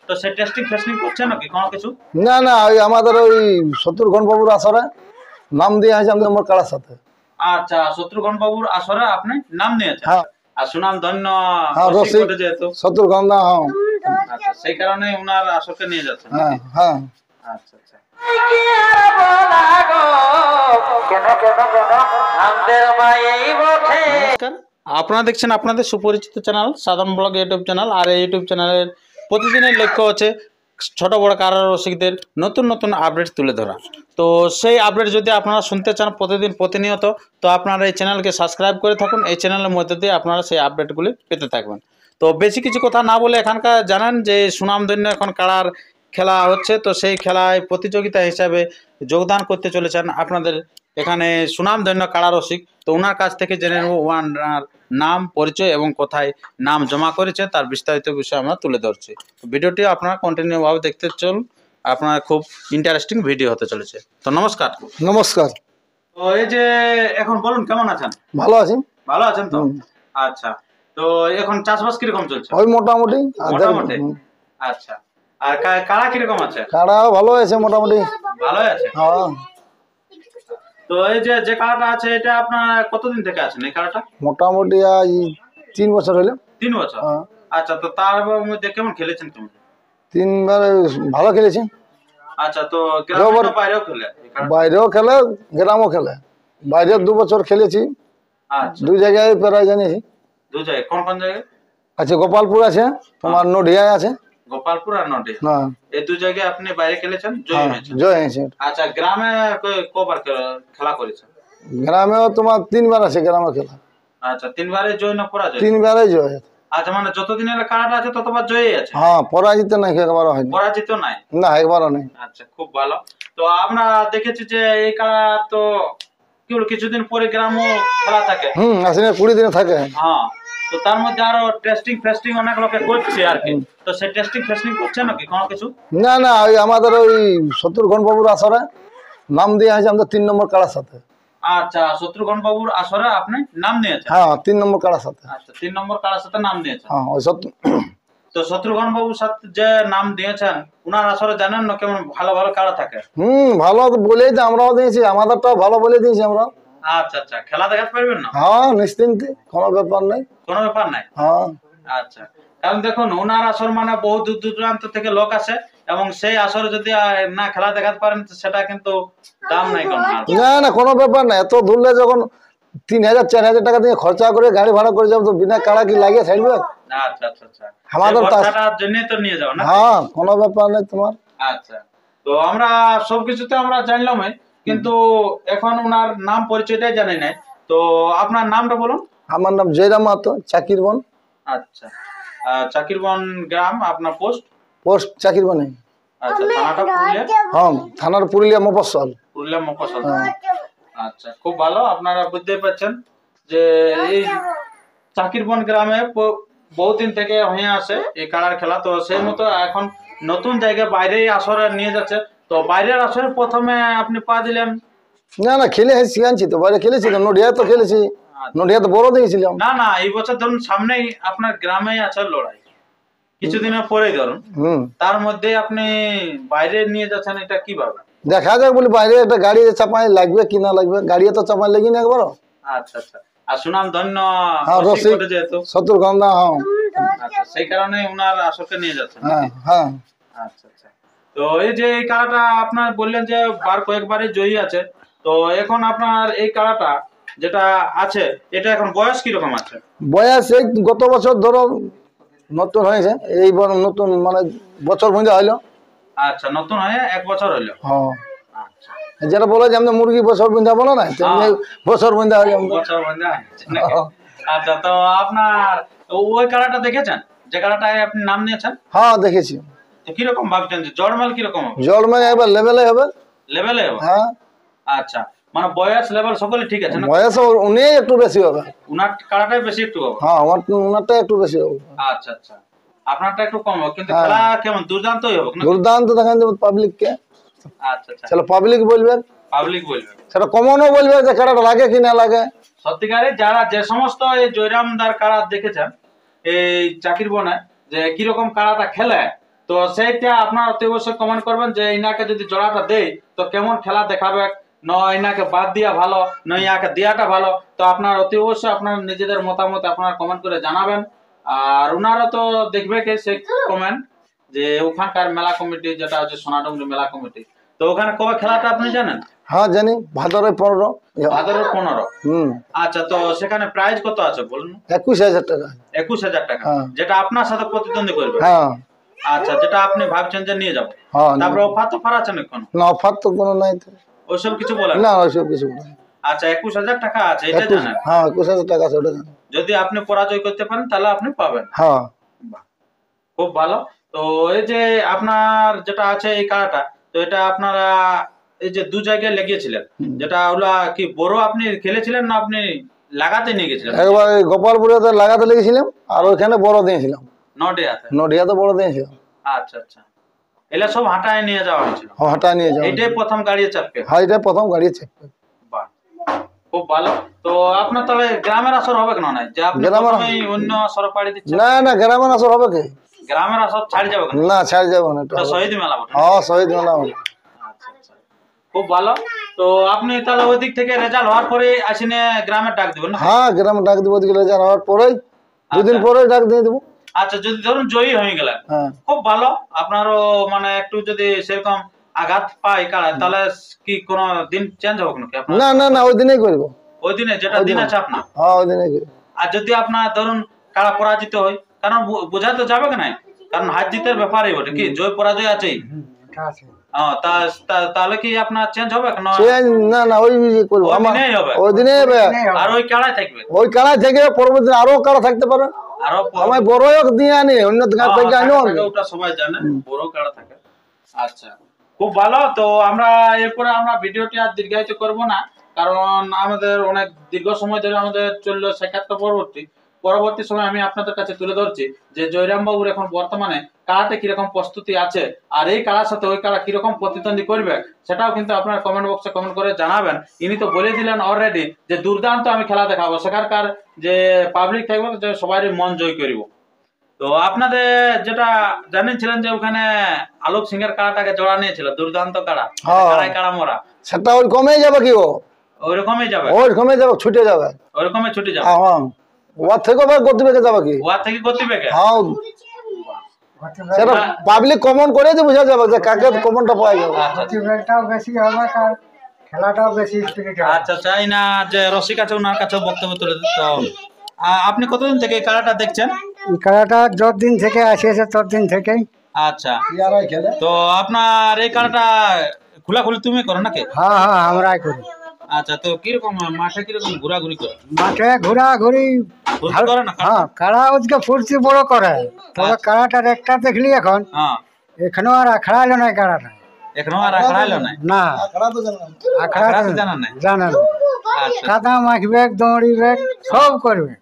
তো সে টেস্টিং ফেস্টিং করছে নাকি কোনো কিছু? না না, ওই আমাদের ওই শত্রুঘ্ন বাবুর আসরে নাম দেওয়া হয়েছে আমাদের নম্বর কাড়ার সাথে। আচ্ছা, শত্রুঘ্ন বাবুর আসরে আপনি নাম নিয়েছেন। হ্যাঁ আর সুনাম ধন্য রসিক বটে যেহেতু, শত্রুঘ্ন দা। হ্যাঁ আচ্ছা সেই কারণে উনার আসরকে নিয়ে যাচ্ছেন হ্যাঁ নাকি? হ্যাঁ। আচ্ছা আচ্ছা। নমস্কার, আপনারা দেখছেন আপনাদের সুপরিচিত চ্যানেল সাধারণ ব্লগ ইউটিউব চ্যানেল। আর এই ইউটিউব চ্যানেলের প্রতিদিনের লক্ষ্য হচ্ছে ছোট বড় কারা রসিকদের নতুন নতুন আপডেট তুলে ধরা। তো সেই আপডেট যদি আপনারা শুনতে চান প্রতিদিন প্রতিনিয়ত, তো আপনারা এই চ্যানেলকে সাবস্ক্রাইব করে থাকুন। এই চ্যানেলের মধ্যে দিয়ে আপনারা সেই আপডেটগুলি পেতে থাকবেন। তো বেশি কিছু কথা না বলে এখানকার জানেন যে সুনামধন্য এখন কারার খেলা হচ্ছে, তো সেই খেলায় প্রতিযোগিতা হিসাবে যোগদান করতে চলেছেন আপনাদের এখানে সুনামধন্য কারা রসিক। তো ওনার কাছ থেকে জেনে নেব ওনার নাম, পরিচয় এবং কোথায় নাম জমা করেছে তার বিস্তারিত বিষয় আমরা তুলে ধরছি। ভিডিওটি আপনারা কন্টিনিউভাবে দেখতে চলুন, আপনার খুব ইন্টারেস্টিং ভিডিও হতে চলেছে। তো নমস্কার। নমস্কার। তো এই যে এখন বলুন কেমন আছেন? ভালো আছি। ভালো আছেন তো? আচ্ছা, তো এখন চাষবাস কিরকম চলছে? ওই মোটামুটি মোটামুটি। আচ্ছা, আর কারা কিরকম আছে? কাড়া ভালো আছে মোটামুটি। ভালো আছে। হ্যাঁ। তো এই যে যে কাড়াটা আছে এটা আপনার কতদিন থেকে আছেন এই কাড়াটা? মোটামুটি 3 বছর হলো। 3 বছর। আচ্ছা, তো তার মধ্যে কেমন খেলেছেন তুমি? 3বার ভালো খেলেছি। আচ্ছা, তো গ্রামের বাইরেও খেলে? বাইরেও খেলে, গ্রামও খেলে। বাইরে 2 বছর খেলেছি। আচ্ছা, 2 জায়গায় প্রায় জানিয়েছি। 2 জায়গায় কোন কোন জায়গায়? আচ্ছা, গোপালপুর আছে, তোমার নডিয়ায় আছে। গোপালপুর আর নডিয়া, হ্যাঁ এই 2 জায়গায় আপনি বাইরে খেলেছেন, জয় হয়েছেন। জয় হয়েছে। আচ্ছা, গ্রামে কবার খেলা করেছেন? গ্রামেও তোমার 3বার আছে গ্রামে খেলা। আচ্ছা, 3বারে জয় না পরাজয়? 3বারে জয়। আচ্ছা, মানে যতদিনের কাড়াটা আছে ততবার জয়ই আছে? হ্যাঁ, পরাজিত নাই, একবারও হয়নি। পরাজিত নাই? না, একবারও নেই। আচ্ছা, খুব ভালো। তো আমরা দেখেছি যে এই কাড়া তো কি হলো কিছুদিন পরে গ্রামও খেলা থাকে। আসলে 20 দিনে থাকে। হ্যাঁ, তো তার মধ্যে আরো টেস্টিং ফেস্টিং অনেক লোকে করছে আর কি। তো সেই টেস্টিং ফেস্টিং করছে নাকি কোনো কিছু? না না, ওই আমাদের ওই শত্রুঘ্ন বাবুর আসরে নাম দেওয়া হয়েছে আমাদের 3 নম্বর কাড়ার সাথে। আচ্ছা, শত্রুঘ্ন বাবুর আসরে আপনি নাম নিয়েছেন? হ্যাঁ, 3 নম্বর কাড়ার সাথে। আচ্ছা, 3 নম্বর কাড়ার সাথে নাম নিয়েছেন। হ্যাঁ, ওই তো শত্রুঘ্ন বাবুর সাথে যে নাম দিয়েছেন উনার আসরে জানেন না কেমন ভালো ভালো কাড়া থাকে? ভালো বলেই তো আমরাও দিয়েছি, আমাদেরটাও ভালো বলে দিয়েছি আমরা। আচ্ছা আচ্ছা, খেলা দেখাতে পারবেন না? হ্যাঁ, নিশ্চিন্তে, কোনো ব্যাপার নেই। কোনো ব্যাপার নাই? হ্যাঁ। আচ্ছা, কারণ দেখুন ওনার আসর মানে বহু দূর দূরান্ত থেকে লোক আসে, এবং সেই আসরে যদি না খেলা দেখাতে পারেন সেটা কিন্তু দাম নাই কোনো। না না, কোনো ব্যাপার না। এত দূরে যখন 3000 4000 টাকা দিয়ে খরচা করে গাড়ি ভাড়া করে যাবো, তো বিনা কাড়া কি লাগিয়ে ছাড়বে? আচ্ছা আচ্ছা আচ্ছা, আমাদের বর্ষাটার জন্যই তো নিয়ে যাও না? হ্যাঁ, কোনো ব্যাপার নেই তোমার। আচ্ছা, তো আমরা সবকিছুতে আমরা জানলামই, কিন্তু এখন ওনার নাম পরিচয়টাই জানি নাই। তো আপনার নামটা বলুন। আমার নাম জয়রাম মাহাতো, চাকিরবন। আচ্ছা, চাকিরবন গ্রাম, আপনার পোস্ট? পোস্ট চাকিরবনে। আচ্ছা, থানাটা পুরুলিয়া? হ্যাঁ, থানার পুরুলিয়া মফস্বল। পুরুলিয়া মফস্বল। আচ্ছা, খুব ভালো। আপনারা বুঝতে পারছেন যে এই চাকিরবন গ্রামে বহুদিন থেকে হয়ে আসে এই কাড়ার খেলা। তো সেই মতো এখন নতুন জায়গায় বাইরে আসরে নিয়ে যাচ্ছে। তো বাইরের আসরে প্রথমে আপনি পা দিলেন? না না, খেলে শিখাচ্ছি তো, বাইরে খেলেছি তো, নডিয়ায় তো খেলেছি। নডিয়াতে বড় দিয়েছিলাম। না না, এই বছর ধরুন সামনেই আপনার গ্রামেই আছে লড়াই, কিছুদিনের পরেই ধরুন, তার মধ্যে আপনি বাইরে নিয়ে যাচ্ছেন, এটা কিভাবে? দেখা যাক বলি, বাইরে একটা গাড়ি চাপাই লাগবে কি না লাগবে। গাড়ি তো চাপাই লাগি না একবার। আচ্ছা আচ্ছা, আর সুনাম ধন্য রসিক যেহেতু শত্রুঘ্ন দা। হ্যাঁ, আচ্ছা, সেই কারণে ওনার আসরকে নিয়ে যাচ্ছেন। হ্যাঁ হ্যাঁ। আচ্ছা আচ্ছা, তো এই যে এই কাড়াটা আপনার বললেন যে কয়েকবারই জয়ী আছে, তো এখন আপনার এই কাড়াটা যেটা আছে এটা এখন বয়স কিরকম আছে? বয়স এই গত বছর ধরো নতুন হয়েছে, এই নতুন মানে বছর ভুঁজা হইলো। আচ্ছা, নতুন হয়ে 1 বছর হইলো। হ্যাঁ, আচ্ছা, যেটা বলে যে আমরা মুরগি বছর বুঁধা বলো না, তেমনি বছর বুঁধা হইলো। বছর বন্ধা। আচ্ছা, তো আপনার ওই কাড়াটা দেখেছেন যে কাড়াটায় আপনি নাম নিয়েছেন? হ্যাঁ, দেখেছি। তো কিরকম ভাবছেন যে জড়মাল কিরকম হবে? জড়মাল এবার লেভেলে হবে। লেভেলে হবে? হ্যাঁ। আচ্ছা, মানে বয়স লেভেল সকলে ঠিক আছে না? বয়স উনি একটু বেশি হবে। উনার কাড়াটাই বেশি একটু হবে? হ্যাঁ, উনারটা একটু বেশি হবে। আচ্ছা আচ্ছা, আপনারটা একটু কম হবে, কিন্তু খেলা কেমন দুর্দান্তই হবে না? দুর্দান্ত দেখান দেব পাবলিককে। আচ্ছা আচ্ছা, চলো পাবলিক বলবে। পাবলিক বলবে, সেটা কমনও বলবে যে কাড়াটা লাগে কি না লাগে। সত্যিকারে যারা যে সমস্ত এই জয়রামদার কাড়া দেখেছেন এই চাকির বনে যে কিরকম কাড়াটা খেলে, তো সেইটা আপনার অতি অবশ্যই কমেন্ট করবেন যে ইনাকে যদি জোড়াটা দেই তো কেমন খেলা দেখাবে, না ইনাকে বাদ দিয়া ভালো, না ইয়াকে দেওয়াটা ভালো। তো আপনার অতি অবশ্যই আপনার নিজেদের মতামত আপনারা কমেন্ট করে জানাবেন। আর ওনারা তো দেখবে কি সেই কমেন্ট যে ওখানকার মেলা কমিটি যেটা হচ্ছে সোনাডুঙ্গরি মেলা কমিটি, তো ওখানে কবে খেলাটা আপনি জানেন? হ্যাঁ জানি, ভাদরের 15। ভাদরের 15। আচ্ছা, তো সেখানে প্রাইজ কত আছে বলুন? 21,000 টাকা। 21,000 টাকা, যেটা আপনার সাথে প্রতিদ্বন্দ্বী করবে? হ্যাঁ। আচ্ছা, যেটা আপনি ভাবছেন যে নিয়ে যাবো। হ্যাঁ। তারপরে অফার তো ফার আছে না? কোনো না, অফার তো কোনো নাই তো। ওইসব কিছু বলেন না, ওইসব কিছু না। আচ্ছা, 21,000 টাকা আছে, এটা জানেন? হ্যাঁ, 21,000 টাকা আছে, ওটা জানি। যদি আপনি পরাজয় করতে পারেন তাহলে আপনি পাবেন। হ্যাঁ, খুব ভালো। তো এই যে আপনার যেটা আছে এই কাড়াটা, তো এটা আপনারা এই যে 2 জায়গায় লেগিয়েছিলেন, যেটা ওলা কি বড় আপনি খেলেছিলেন না আপনি লাগাতে নিয়ে গেছিলেন? একবার গোপালপুরে লাগাতে লেগেছিলাম, আর ওইখানে বড় দিয়েছিলাম। নডিয়াতে বড় দিয়েছিলাম। আচ্ছা আচ্ছা, এলা সব হাঁটায় নিয়ে যাওয়া হয়েছিল? হাঁটায় নিয়ে যাওয়া। এইটাই প্রথম গাড়ি চাপকে? হ্যাঁ, এটাই প্রথম গাড়ি চাপকে। বাহ, খুব ভালো। তো আপনার তাহলে গ্রামের আসর হবে কেন না, যে আপনি প্রথমেই অন্য আসর পাড়ি দিচ্ছেন? না না, গ্রামের আসর হবে কি? গ্রামের আসর ছাড়ি যাবে কেন? না, ছাড়ি যাবে না। এটা শহীদ মেলা বটে। হ্যাঁ, শহীদ মেলা হবে। আচ্ছা আচ্ছা, খুব ভালো। তো আপনি তাহলে ওই দিক থেকে রেজাল্ট হওয়ার পরে আসিনে গ্রামে ডাক দিবেন না? হ্যাঁ, গ্রামে ডাক দিব, ওদিকে রেজাল্ট হওয়ার পরেই 2 দিন পরে ডাক দিয়ে দেবো। আচ্ছা, যদি ধরুন জয়ী হয়ে গেলেন, খুব ভালো। আপনারও মানে একটু যদি সেরকম আঘাত পাই কাড়ায়, তাহলে কি কোনো দিন চেঞ্জ হবে নাকি আপনার? না না না, ওই দিনেই করবো। ওই দিনে যেটা দিন আছে আপনার? হ্যাঁ, ওই দিনেই করবো। আর যদি আপনার ধরুন কাড়া পরাজিত হয়, কারণ বোঝা তো যাবে কি নাই, কারণ হার জিতের ব্যাপারই বটে, কি জয় পরাজয় আছেই। তাহলে কি আপনার চেঞ্জ হবে না? না না, ওই করবো, ওই দিনে হবে। আর ওই কাড়ায় থাকবে? ওই কাড়ায় থেকে পরবর্তী আরো কাড়া থাকতে পারে। আরো আমার বড় দিয়ে আনি, অন্য থেকে আনি, ওটা সবাই জানে বড় কাড়া থাকে। আচ্ছা, খুব ভালো। তো আমরা এরপরে আমরা ভিডিওটি আর দীর্ঘায়িত করব না, কারণ আমাদের অনেক দীর্ঘ সময় ধরে আমাদের চললো সাক্ষাৎকার পরবর্তী সময় আমি আপনাদের কাছে তুলে ধরছি যে জয়রাম বাবুর এখন বর্তমানে কাড়াতে কিরকম প্রস্তুতি আছে, আর এই কাড়ার সাথে ওই কাড়া কিরকম প্রতিদ্বন্দ্বী করবে সেটাও কিন্তু আপনারা কমেন্ট বক্সে কমেন্ট করে জানাবেন। ইনি তো বলে দিলেন অলরেডি যে দুর্দান্ত আমি খেলা দেখাবো, সেখানকার যে পাবলিক থাকবে যে সবারই মন জয় করব। তো আপনাদের যেটা জানিয়েছিলেন যে ওখানে আলোক সিং এর কাড়াটাকে জোড়া নিয়েছিল, দুর্দান্ত কাড়া, কাড়ায় কাড়া মরা, সেটা ওই কমে যাবে কি? ওইরকমই যাবে? ওইরকমই যাবে, ছুটে যাবে। ওইরকমই ছুটে যাবে? হ্যাঁ, ওর থেকে গতিবেগে যাবে কি? ওর থেকে গতিবেগে? হ্যাঁ, সেটা পাবলিক কমন করে যে বোঝা যাবে যে কাকে কমনটা পাওয়া যাবে। গতিবেগটাও বেশি হবে, খেলাটাও বেশি স্পিরিট হবে। আচ্ছা, চাই না যে রসিক আছে ওনার কাছে বক্তব্য তুলে দিন। তো আপনি কতদিন থেকে এই খেলাটা দেখছেন? এই খেলাটা যতদিন থেকে আসিয়েছে ততদিন থেকেই। আচ্ছা, তো আপনার এই খেলাটা খোলাখুলি তুমি করো নাকি? হ্যাঁ হ্যাঁ, আমরাই করি। আচ্ছা, তো কিরকম মাঠে কিরকম ঘোরাঘুরি করে? মাঠে ঘোরাঘুরি করে না? হ্যাঁ, কাড়া ওদিকে ফুর্তি বড় করে, তবে কাড়াটার একটা দেখলি এখন এখনো আর আখড়া এলো না। কাড়াটা এখনো আর আখড়া এলো না? না, আখড়া তো জানা না। কাদা মাখবে, দৌড়িবে, সব করবে,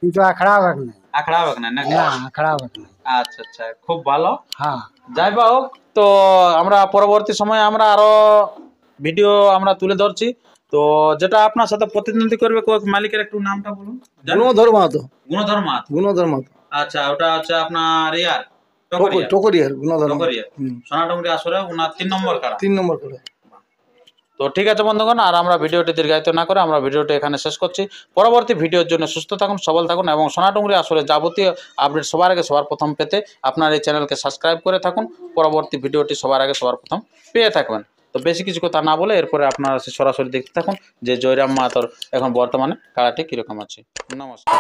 কিন্তু আখড়া হবে না। আখড়া হবে না? না, আখড়া হবে না। আচ্ছা আচ্ছা, খুব ভালো। হ্যাঁ, যাই হোক, তো আমরা পরবর্তী সময়ে আমরা আরো ভিডিও আমরা তুলে ধরছি। তো যেটা আপনার সাথে প্রতিদ্বন্দ্বী করবে, মালিকের একটু নামটা বলুন। গুণধর মাহাতো। গুণধর মাহাতো? গুণধর মাহাতো। আচ্ছা, ওটা হচ্ছে আপনার ইয়ার টকরিয়ার গুণধর সোনাডুঙ্গরি আসরে ওনার 3 নম্বর কাড়া। 3 নম্বর কাড়া। তো ঠিক আছে বন্ধুগণ, আর আমরা ভিডিওটি দীর্ঘায়িত না করে আমরা ভিডিওটি এখানে শেষ করছি। পরবর্তী ভিডিওর জন্য সুস্থ থাকুন, সবল থাকুন এবং সোনাডুঙ্গরি আসরে যাবতীয় আপডেট সবার আগে সবার প্রথম পেতে আপনার এই চ্যানেলকে সাবস্ক্রাইব করে থাকুন। পরবর্তী ভিডিওটি সবার আগে সবার প্রথম পেয়ে থাকবেন। তো বেশি কিছু কথা না বলে এরপরে আপনারা সরাসরি দেখতে থাকুন যে জয়রাম মাহাতোর এখন বর্তমানে কাড়াটি কীরকম আছে। নমস্কার।